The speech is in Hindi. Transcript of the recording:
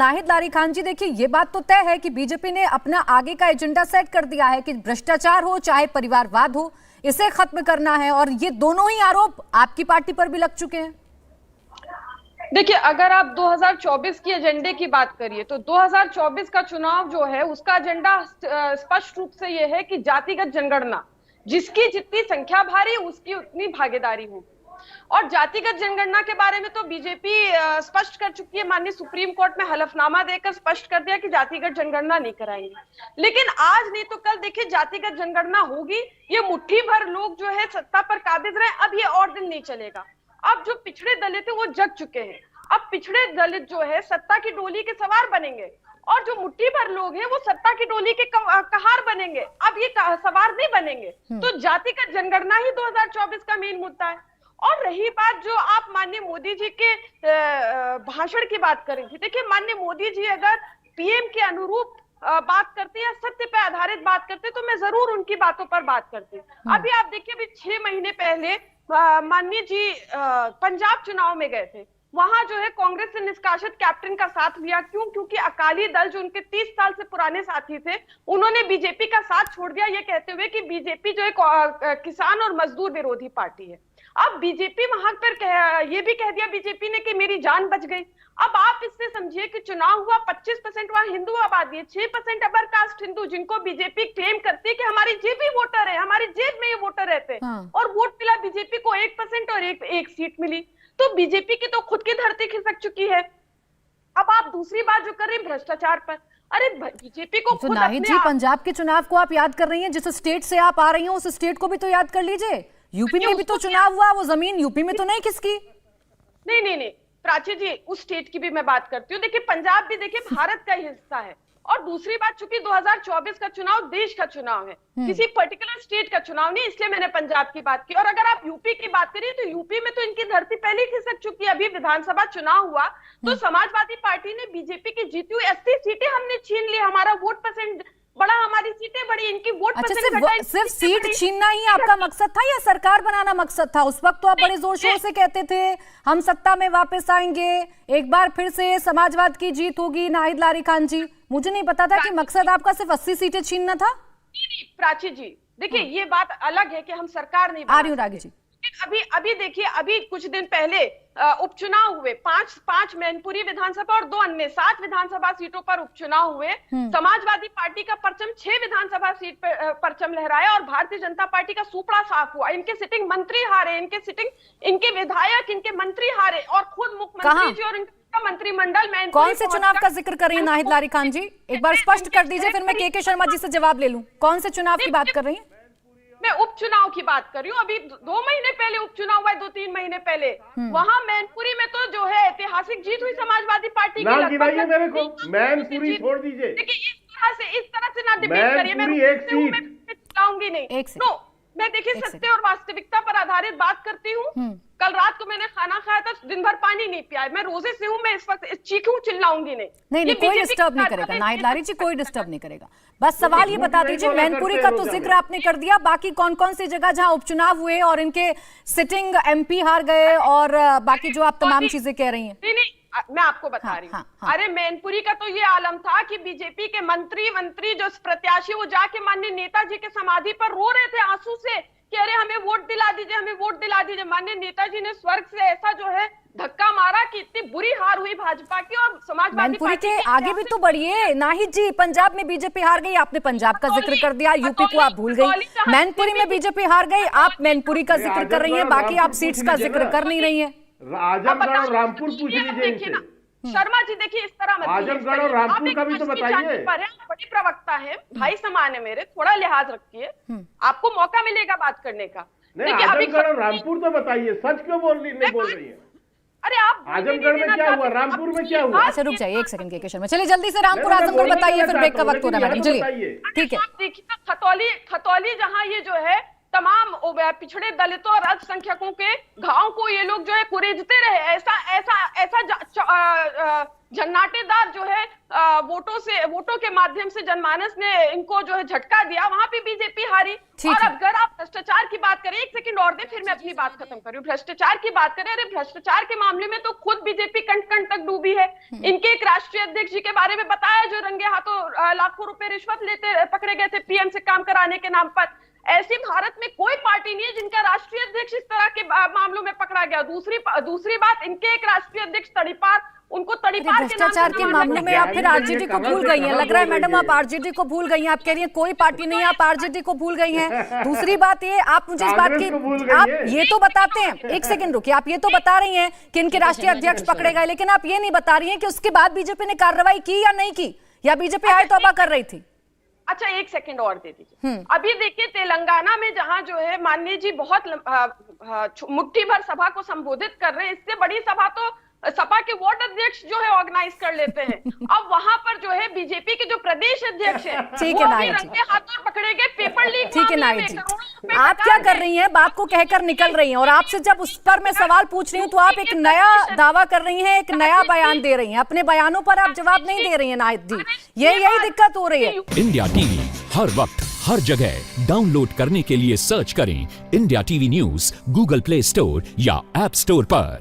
नाहिद लारी खान जी, देखिए ये बात तो तय है कि बीजेपी ने अपना आगे का एजेंडा सेट कर दिया है कि भ्रष्टाचार हो चाहे परिवारवाद हो, इसे खत्म करना है, और ये दोनों ही आरोप आपकी पार्टी पर भी लग चुके हैं। देखिए, अगर आप 2024 की एजेंडे की बात करिए तो 2024 का चुनाव जो है उसका एजेंडा स्पष्ट रूप से यह है कि जातिगत जनगणना, जिसकी जितनी संख्या भारी उसकी उतनी भागीदारी होगी। और जातिगत जनगणना के बारे में तो बीजेपी स्पष्ट कर चुकी है, माननीय सुप्रीम कोर्ट में हलफनामा देकर स्पष्ट कर दिया कि जातिगत जनगणना नहीं कराएंगे। लेकिन आज नहीं तो कल देखिए जातिगत जनगणना होगी, ये मुट्ठी भर लोग जो है सत्ता पर काबिज रहे, अब ये और दिन नहीं चलेगा। अब जो पिछड़े दलित है वो जग चुके हैं, अब पिछड़े दलित जो है सत्ता की डोली के सवार बनेंगे और जो मुट्ठी भर लोग हैं वो सत्ता की डोली के कहार बनेंगे, अब ये सवार नहीं बनेंगे। तो जातिगत जनगणना ही 2024 का मेन मुद्दा है। और रही बात जो आप माननीय मोदी जी के भाषण की बात करें थी, देखिए माननीय मोदी जी अगर पीएम के अनुरूप बात करते या सत्य पे आधारित बात करते तो मैं जरूर उनकी बातों पर बात करती। अभी आप देखिए, अभी 6 महीने पहले माननीय जी पंजाब चुनाव में गए थे, वहां जो है कांग्रेस से निष्कासित कैप्टन का साथ लिया। क्यों? क्योंकि अकाली दल जो उनके 30 साल से पुराने साथी थे, उन्होंने बीजेपी का साथ छोड़ दिया, ये कहते हुए कि बीजेपी जो है किसान और मजदूर विरोधी पार्टी है। अब बीजेपी वहां पर ये भी कह दिया बीजेपी ने कि मेरी जान बच गई। अब आप इससे समझिए कि चुनाव हुआ, 25% वहां हिंदू आबादी है, 6% अपर कास्ट हिंदू, जिनको बीजेपी क्लेम करती है कि हमारी जेबी वोटर है, हमारी जेब में ये वोटर रहते हैं। और वोट मिला बीजेपी को 1% और एक सीट मिली। तो बीजेपी की तो खुद की धरती खिसक चुकी है। अब आप दूसरी बात जो कर रहे हैं भ्रष्टाचार पर, अरे बीजेपी को तो नाहिद जी, पंजाब के चुनाव को आप याद कर रही हैं, जिस स्टेट से आप आ रही हैं उस स्टेट को भी तो याद कर लीजिए। यूपी में भी तो चुनाव हुआ, वो जमीन यूपी में तो नहीं खिसकी। नहीं प्राची जी, उस स्टेट की भी मैं बात करती हूँ। देखिए पंजाब भी देखिए भारत का ही हिस्सा है। और दूसरी बात, चूंकि 2024 का चुनाव देश का चुनाव है, किसी पर्टिकुलर स्टेट का चुनाव नहीं, इसलिए मैंने पंजाब की बात की। और अगर आप यूपी की बात करिए तो यूपी में तो इनकी धरती पहले ही खिसक चुकी है। अभी विधानसभा चुनाव हुआ तो समाजवादी पार्टी ने बीजेपी की जीती हुई 80 सीटें हमने छीन ली, हमारा वोट परसेंट बड़ा, हमारी सीटें बड़ी, इनकी वोट परसेंट सिर्फ सीट छीनना ही आपका मकसद था या सरकार बनाना मकसद था? उस वक्त तो आप बड़े जोर शोर से कहते थे हम सत्ता में वापस आएंगे, एक बार फिर से समाजवाद की जीत होगी। नाहिद लारी खान जी, मुझे नहीं पता था कि मकसद आपका सिर्फ 80 सीटें छीनना था। प्राची जी देखिए, ये बात अलग है कि हम सरकार नहीं आ रही हूँ रागी जी। अभी देखिए, अभी कुछ दिन पहले उपचुनाव हुए, पांच मैनपुरी विधानसभा और 2 अन्य 7 विधानसभा सीटों पर उपचुनाव हुए। समाजवादी पार्टी का परचम 6 विधानसभा सीट पर परचम लहराया और भारतीय जनता पार्टी का सुपड़ा साफ हुआ। इनके सिटिंग मंत्री हारे, इनके विधायक, इनके मंत्री हारे और खुद मुख्यमंत्री जी और इनका मंत्रिमंडल में। कौन से चुनाव का जिक्र कर रही है नाहिद लारी खान जी? एक बार स्पष्ट कर दीजिए, फिर मैं के शर्मा जी से जवाब ले लूं। कौन से चुनाव की बात कर रही है? मैं उपचुनाव की बात कर रही हूँ। अभी 2 महीने पहले उपचुनाव हुआ, 2-3 महीने पहले वहां मैनपुरी में तो जो है ऐतिहासिक जीत हुई समाजवादी पार्टी की। मेरे को मैनपुरी छोड़ दीजिए। देखिए इस तरह से ना डिबेट करिए, मैं चिल्लाऊंगी नहीं। नो, मैं देखिए सत्य और वास्तविकता पर आधारित बात करती हूँ। कल रात को मैंने खाना खाया था, दिन भर पानी नहीं पिया, मैं रोजे से हूँ, मैं इस वक्त चीखूं चिल्लाऊंगी नहीं। कोई डिस्टर्ब नहीं करेगा नाहिद लारी जी, कोई डिस्टर्ब नहीं करेगा। बस सवाल ये बता दीजिए, मैनपुरी का तो जिक्र आपने कर दिया, बाकी कौन कौन सी जगह जहां उपचुनाव हुए और इनके सिटिंग एमपी हार गए और बाकी जो आप तमाम चीजें कह रही हैं? नहीं मैं आपको बता रही हूँ। अरे मैनपुरी का तो ये आलम था कि बीजेपी के मंत्री जो प्रत्याशी, वो जाके माननीय नेताजी के समाधि पर रो रहे थे आंसू से कि अरे हमें वोट दिला दीजिए, हमें वोट दिला दीजिए। माननीय नेताजी ने स्वर्ग से ऐसा जो है धक्का मारा कि इतनी बुरी हार हुई भाजपा की। और समाजवादी पार्टी के आगे भी तो बढ़िए नाहिद जी, पंजाब में बीजेपी हार गई, आपने पंजाब का जिक्र कर दिया, यूपी को आप भूल गई। मैनपुरी में बीजेपी हार गई, आप मैनपुरी का जिक्र कर रही है, बाकी आप सीट्स का जिक्र कर नहीं रही है। आजमगढ़ और रामपुर पूछ लीजिए इनसे। शर्मा जी देखिए, इस तरह मत आजमगढ़ और रामपुर का भी तो बताइए। बड़ी प्रवक्ता है, भाई समान है मेरे, थोड़ा लिहाज रखिए, आपको मौका मिलेगा बात करने का। देखिए आजमगढ़ और रामपुर तो बताइए, सच क्यों नहीं बोल रही है? अरे आप आजमगढ़ में क्या हुआ, रामपुर में क्या हुआ? अच्छा रुक जाइए एक सेकंड के शर्मा, चलिए जल्दी से रामपुर आजमगढ़ बताइए, फिर ब्रेक का वक्त हो रहा है मैडम, चलिए ठीक है। देखिए खतौली जहां ये जो है तमाम पिछड़े दलितों और अल्पसंख्यकों के घाव को ये लोग जो है कुरेदते रहे, ऐसा झन्नाटेदार जो है वोटों के माध्यम से जनमानस ने इनको जो है झटका दिया, वहां पे बीजेपी हारी। ठीक और है। अगर आप भ्रष्टाचार की बात करें, एक सेकंड और दे फिर मैं अपनी बात खत्म करूं। भ्रष्टाचार की बात करें, अरे भ्रष्टाचार के मामले में तो खुद बीजेपी कंट कंट तक डूबी है। इनके एक राष्ट्रीय अध्यक्ष जी के बारे में बताया जो रंगे हाथों लाखों रुपए रिश्वत लेते पकड़े गए थे पीएम से काम कराने के नाम पर। ऐसी भारत में कोई पार्टी नहीं है जिनका राष्ट्रीय अध्यक्ष इस तरह के मामलों में पकड़ा गया। दूसरी बात, इनके एक राष्ट्रीय अध्यक्ष तड़ीपार, उनको तड़ीपार के नाम से भ्रष्टाचार के मामले में आप फिर आरजेडी को भूल गई हैं, लग रहा है मैडम आप आरजेडी को भूल गई हैं। आप कह रही हैं कोई पार्टी नहीं है, आप आरजेडी को भूल गई हैं। दूसरी बात ये, आप मुझे इस बात की, आप ये तो बताते हैं, एक सेकंड रुकिए, आप ये तो बता रही हैं कि इनके राष्ट्रीय अध्यक्ष पकड़े गए, लेकिन आप ये नहीं बता रही हैं कि उसके बाद बीजेपी ने कार्रवाई की या नहीं की, या बीजेपी हाय तौबा कर रही थी। अच्छा एक सेकंड और दे दीजिए। अभी देखिए तेलंगाना में जहां जो है माननीय जी बहुत मुट्ठी भर सभा को संबोधित कर रहे हैं, इससे बड़ी सभा तो सपा के वार्ड अध्यक्ष जो है ऑर्गेनाइज कर लेते हैं। अब वहां पर जो है बीजेपी के जो प्रदेश अध्यक्ष है ठीक है नायक जी, रंगे हाथों पकड़े गए पेपर लीक। ठीक है नायक जी, आप क्या कर रही हैं, बात को कहकर निकल रही हैं, और आपसे जब उस पर मैं सवाल पूछ रही हूँ तो आप एक नया दावा कर रही हैं, एक नया बयान दे रही हैं, अपने बयानों पर आप जवाब नहीं दे रही हैं नायक जी, यही दिक्कत हो रही है। इंडिया टीवी हर वक्त हर जगह डाउनलोड करने के लिए सर्च करें India TV news Google play store या ऐप स्टोर पर।